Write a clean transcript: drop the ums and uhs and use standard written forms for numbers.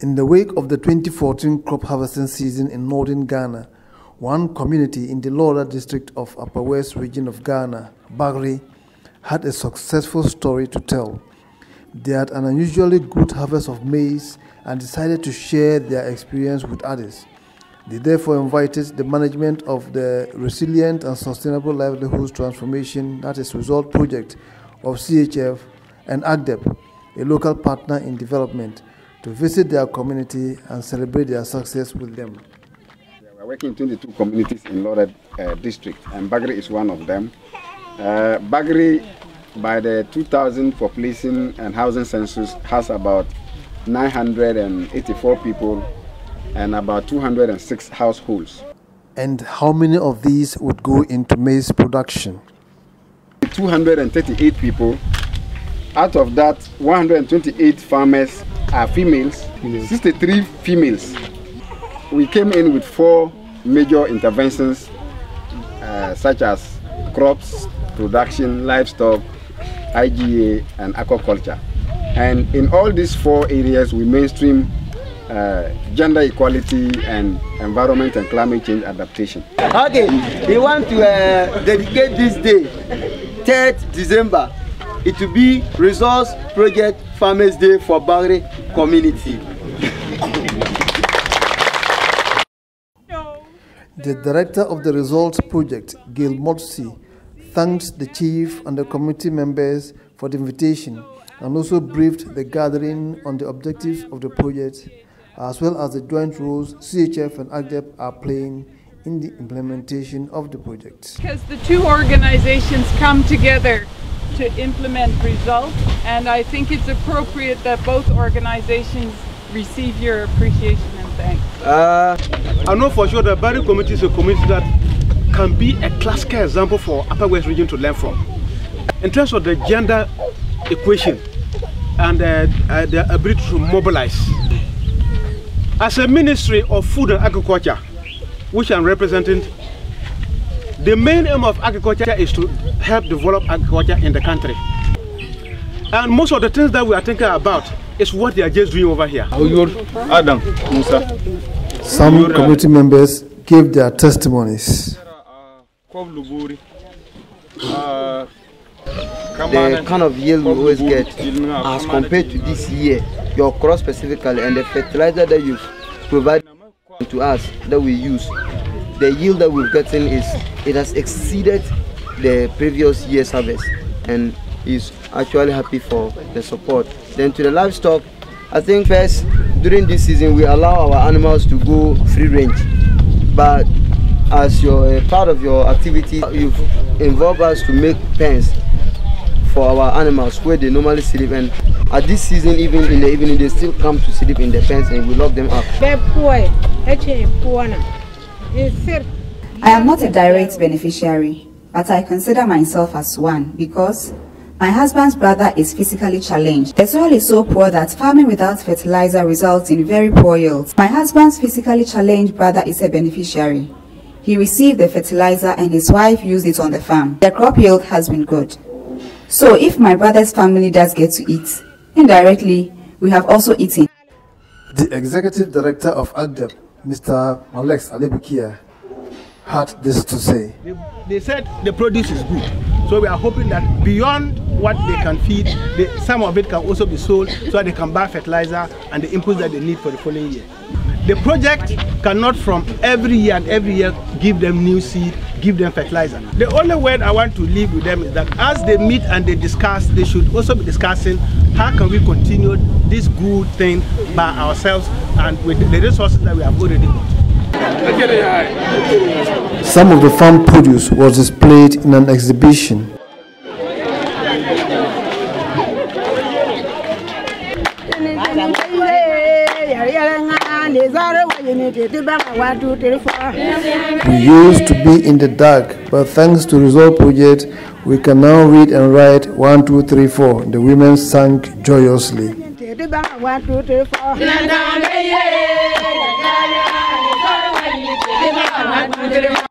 In the wake of the 2014 crop harvesting season in northern Ghana, one community in the Lawra district of Upper West region of Ghana, Bagre, had a successful story to tell. They had an unusually good harvest of maize and decided to share their experience with others. They therefore invited the management of the Resilient and Sustainable Livelihoods Transformation, that is Result Project of CHF, and ACDEP, a local partner in development, to visit their community and celebrate their success with them. We're working in 22 communities in Lawra district, and Bagre is one of them. Bagre, by the 2000 population and housing census, has about 984 people and about 206 households. And how many of these would go into maize production? 238 people. Out of that, 128 farmers are females, 63 females. We came in with 4 major interventions such as crops, production, livestock, IGA and aquaculture. And in all these 4 areas we mainstream gender equality and environment and climate change adaptation. Okay, we want to dedicate this day, 3rd December. It will be Resource Project Farmers Day for Bagre community. The director of the Results Project, Gail Motsi, thanked the chief and the committee members for the invitation and also briefed the gathering on the objectives of the project as well as the joint roles CHF and ACDEP are playing in the implementation of the project. Because the 2 organizations come together to implement results, and I think it's appropriate that both organizations receive your appreciation and thanks. I know for sure that Bagre community is a community that can be a classical example for Upper West region to learn from. In terms of the gender equation and the ability to mobilize. As a Ministry of Food and Agriculture, which I'm representing, the main aim of agriculture is to help develop agriculture in the country. And most of the things that we are thinking about is what they are just doing over here. Some community members gave their testimonies. The kind of yield we always get as compared to this year, your crop specifically and the fertilizer that you provide to us that we use, the yield that we've gotten it has exceeded the previous year's harvest, and is actually happy for the support. Then to the livestock, I think first during this season we allow our animals to go free range, but as part of your activity you've involved us to make pens for our animals where they normally sleep, and at this season even in the evening they still come to sleep in the pens and we lock them up. I am not a direct beneficiary, but I consider myself as one because my husband's brother is physically challenged. The soil is so poor that farming without fertilizer results in very poor yields. My husband's physically challenged brother is a beneficiary. He received the fertilizer and his wife used it on the farm. The crop yield has been good. So if my brother's family does get to eat, indirectly we have also eaten. The executive director of ACDEP, Mr. Alex Alebukia, had this to say. They said the produce is good, so we are hoping that beyond what they can feed, some of it can also be sold so that they can buy fertilizer and the inputs that they need for the following year. The project cannot from every year give them new seed, give them fertilizer. The only word I want to leave with them is that as they meet and they discuss, they should also be discussing how can we continue this good thing by ourselves and with the resources that we have already got. Some of the farm produce was displayed in an exhibition. We used to be in the dark, but thanks to Result Project, we can now read and write 1, 2, 3, 4. The women sang joyously.